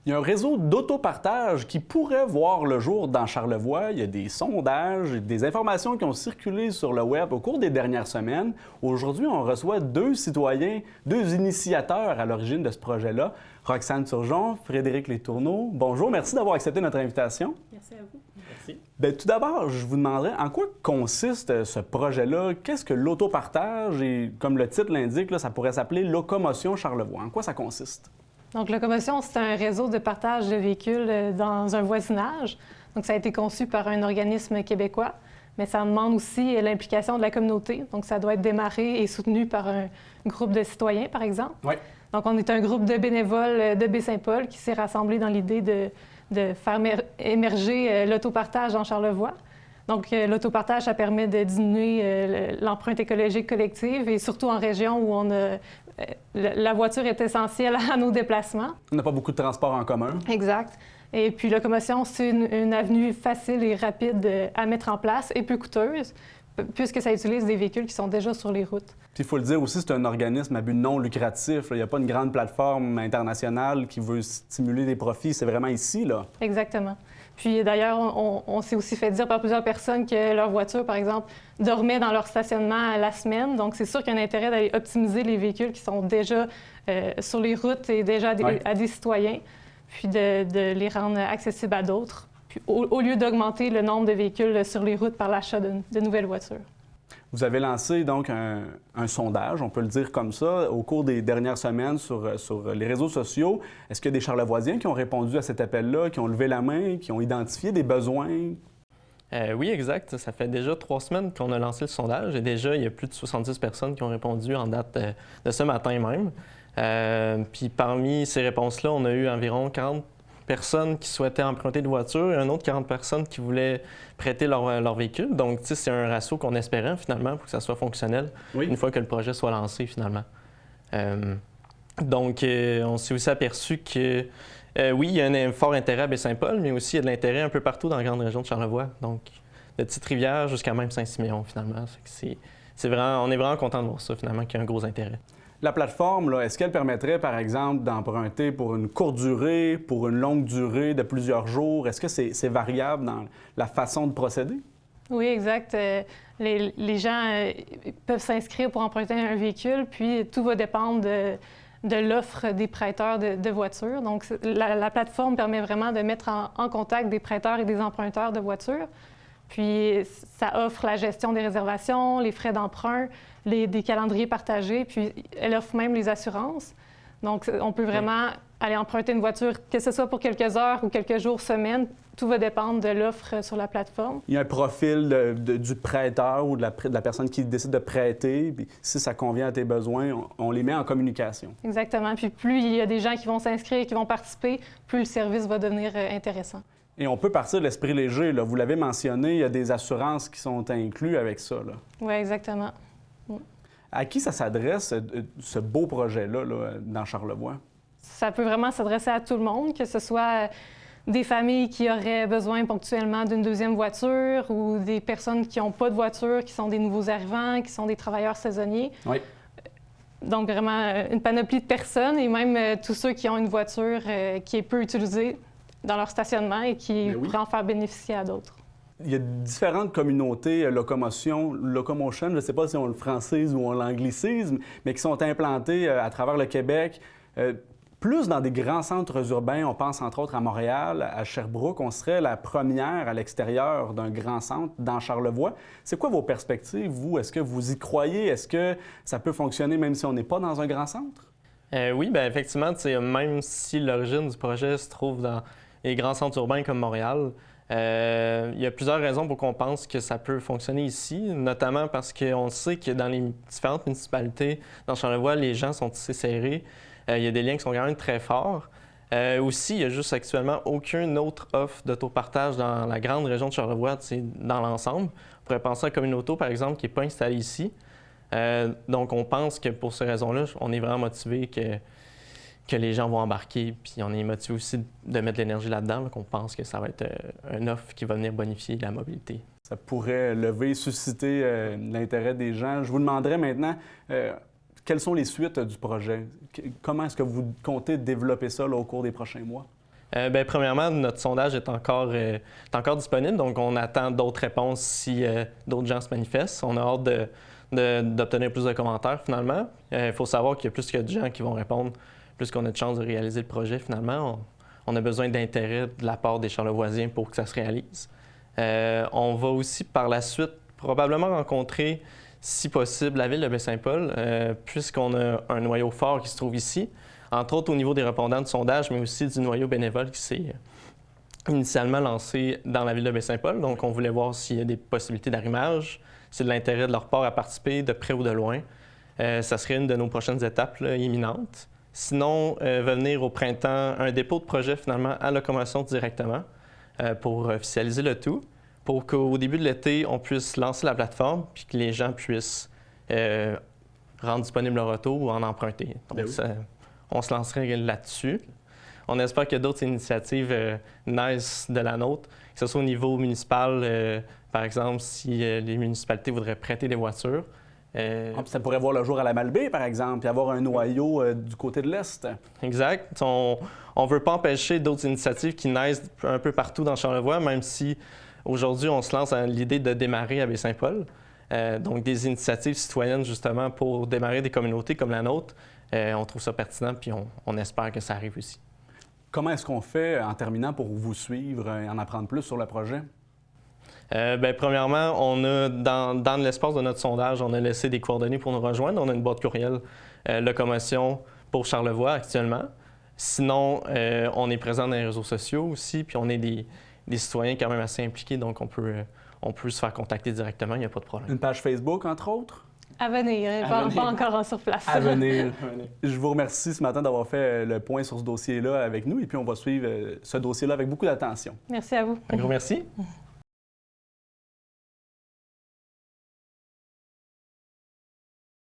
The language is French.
Il y a un réseau d'autopartage qui pourrait voir le jour dans Charlevoix. Il y a des sondages, des informations qui ont circulé sur le web au cours des dernières semaines. Aujourd'hui, on reçoit deux citoyens, deux initiateurs à l'origine de ce projet-là. Roxane Turgeon, Frédéric Letourneau. Bonjour, merci d'avoir accepté notre invitation. Merci à vous. Merci. Bien, tout d'abord, je vous demanderais en quoi consiste ce projet-là? Qu'est-ce que l'autopartage? Et comme le titre l'indique, là, ça pourrait s'appeler Locomotion Charlevoix. En quoi ça consiste? Donc, Locomotion, c'est un réseau de partage de véhicules dans un voisinage. Donc, ça a été conçu par un organisme québécois, mais ça demande aussi l'implication de la communauté. Donc, ça doit être démarré et soutenu par un groupe de citoyens, par exemple. Oui. Donc, on est un groupe de bénévoles de Baie-Saint-Paul qui s'est rassemblé dans l'idée de faire émerger l'autopartage en Charlevoix. Donc, l'autopartage, ça permet de diminuer l'empreinte écologique collective et surtout en région où la voiture est essentielle à nos déplacements. On n'a pas beaucoup de transports en commun. Exact. Et puis, Locomotion, c'est une avenue facile et rapide à mettre en place et peu coûteuse, puisque ça utilise des véhicules qui sont déjà sur les routes. Puis il faut le dire aussi, c'est un organisme à but non lucratif. Il n'y a pas une grande plateforme internationale qui veut stimuler des profits. C'est vraiment ici, là. Exactement. Puis d'ailleurs, on s'est aussi fait dire par plusieurs personnes que leur voiture, par exemple, dormait dans leur stationnement la semaine. Donc, c'est sûr qu'il y a un intérêt d'aller optimiser les véhicules qui sont déjà sur les routes et déjà à des citoyens, puis de les rendre accessibles à d'autres, puis au lieu d'augmenter le nombre de véhicules sur les routes par l'achat de nouvelles voitures. Vous avez lancé donc un sondage, on peut le dire comme ça, au cours des dernières semaines sur les réseaux sociaux. Est-ce qu'il y a des Charlevoisiens qui ont répondu à cet appel-là, qui ont levé la main, qui ont identifié des besoins? Oui, exact. Ça fait déjà 3 semaines qu'on a lancé le sondage et déjà, il y a plus de 70 personnes qui ont répondu en date de ce matin même. Puis parmi ces réponses-là, on a eu environ 40 personnes qui souhaitaient emprunter de voiture et un autre 40 personnes qui voulaient prêter leur véhicule. Donc, c'est un ratio qu'on espérait finalement pour que ça soit fonctionnel une fois que le projet soit lancé finalement. Donc, on s'est aussi aperçu que, oui, il y a un fort intérêt à Baie-Saint-Paul, mais aussi il y a de l'intérêt un peu partout dans la grande région de Charlevoix. Donc, de Petite-Rivière jusqu'à même Saint-Siméon finalement. C'est vraiment, on est vraiment content de voir ça finalement, qu'il y a un gros intérêt. La plateforme, là, est-ce qu'elle permettrait, par exemple, d'emprunter pour une courte durée, pour une longue durée de plusieurs jours? Est-ce que c'est variable dans la façon de procéder? Oui, exact. Les gens peuvent s'inscrire pour emprunter un véhicule, puis tout va dépendre de l'offre des prêteurs de voitures. Donc, la plateforme permet vraiment de mettre en contact des prêteurs et des emprunteurs de voitures. Puis, ça offre la gestion des réservations, les frais d'emprunt, des calendriers partagés, puis elle offre même les assurances. Donc, on peut vraiment aller emprunter une voiture, que ce soit pour quelques heures ou quelques jours, semaines. Tout va dépendre de l'offre sur la plateforme. Il y a un profil du prêteur ou de la personne qui décide de prêter. Puis si ça convient à tes besoins, on les met en communication. Exactement. Puis plus il y a des gens qui vont s'inscrire, qui vont participer, plus le service va devenir intéressant. Et on peut partir de l'esprit léger, là. Vous l'avez mentionné, il y a des assurances qui sont incluses avec ça, là. Oui, exactement. À qui ça s'adresse, ce beau projet-là, là, dans Charlevoix? Ça peut vraiment s'adresser à tout le monde, que ce soit des familles qui auraient besoin ponctuellement d'une deuxième voiture ou des personnes qui n'ont pas de voiture, qui sont des nouveaux arrivants, qui sont des travailleurs saisonniers. Oui. Donc, vraiment, une panoplie de personnes et même tous ceux qui ont une voiture qui est peu utilisée dans leur stationnement et qui pourraient en faire bénéficier à d'autres. Il y a différentes communautés locomotion, je ne sais pas si on le francise ou on l'anglicisme, mais qui sont implantées à travers le Québec. Plus dans des grands centres urbains, on pense entre autres à Montréal, à Sherbrooke, on serait la première à l'extérieur d'un grand centre dans Charlevoix. C'est quoi vos perspectives, vous? Est-ce que vous y croyez? Est-ce que ça peut fonctionner même si on n'est pas dans un grand centre? Oui, bien effectivement, même si l'origine du projet se trouve dans les grands centres urbains comme Montréal, il y a plusieurs raisons pour qu'on pense que ça peut fonctionner ici, notamment parce qu'on sait que dans les différentes municipalités, dans Charlevoix, les gens sont tissés serrés. Il y a des liens qui sont quand même très forts. Aussi, il n'y a juste actuellement aucune autre offre d'autopartage dans la grande région de Charlevoix, dans l'ensemble. On pourrait penser à Communauto, par exemple, qui n'est pas installée ici. Donc, on pense que pour ces raisons-là, on est vraiment motivé que les gens vont embarquer, puis on est motivé aussi de mettre de l'énergie là-dedans, qu'on pense que ça va être une offre qui va venir bonifier la mobilité. Ça pourrait susciter l'intérêt des gens. Je vous demanderais maintenant, quelles sont les suites du projet? Comment est-ce que vous comptez développer ça là, au cours des prochains mois? Premièrement, notre sondage est encore disponible, donc on attend d'autres réponses si d'autres gens se manifestent. On a hâte d'obtenir plus de commentaires, finalement. Il faut savoir qu'il y a plus que de gens qui vont répondre, plus qu'on a de chances de réaliser le projet, finalement. On a besoin d'intérêt de la part des Charlevoisiens pour que ça se réalise. On va aussi, par la suite, probablement rencontrer, si possible, la ville de Baie-Saint-Paul, puisqu'on a un noyau fort qui se trouve ici, entre autres au niveau des répondants de sondage, mais aussi du noyau bénévole qui s'est initialement lancé dans la ville de Baie-Saint-Paul. Donc, on voulait voir s'il y a des possibilités d'arrimage, s'il y a de l'intérêt de leur part à participer, de près ou de loin. Ça serait une de nos prochaines étapes là, imminentes. Sinon, va venir au printemps un dépôt de projet, finalement, à Locomotion directement pour officialiser le tout, pour qu'au début de l'été, on puisse lancer la plateforme puis que les gens puissent rendre disponible leur auto ou en emprunter. Donc, on se lancerait là-dessus. On espère que d'autres initiatives naissent de la nôtre, que ce soit au niveau municipal, par exemple, si les municipalités voudraient prêter des voitures. Ça pourrait voir le jour à la Malbaie, par exemple, et avoir un noyau du côté de l'Est. Exact. On ne veut pas empêcher d'autres initiatives qui naissent un peu partout dans Charlevoix, même si aujourd'hui, on se lance à l'idée de démarrer à Baie-Saint-Paul. Donc, des initiatives citoyennes, justement, pour démarrer des communautés comme la nôtre. On trouve ça pertinent, puis on espère que ça arrive aussi. Comment est-ce qu'on fait, en terminant, pour vous suivre et en apprendre plus sur le projet? Premièrement, on a, dans l'espace de notre sondage, on a laissé des coordonnées pour nous rejoindre. On a une boîte courriel Locomotion pour Charlevoix actuellement. Sinon, on est présent dans les réseaux sociaux aussi, puis on est des citoyens quand même assez impliqués, donc on peut se faire contacter directement, il n'y a pas de problème. Une page Facebook, entre autres? À venir, pas encore sur place. À venir. Je vous remercie ce matin d'avoir fait le point sur ce dossier-là avec nous, et puis on va suivre ce dossier-là avec beaucoup d'attention. Merci à vous. Un gros merci.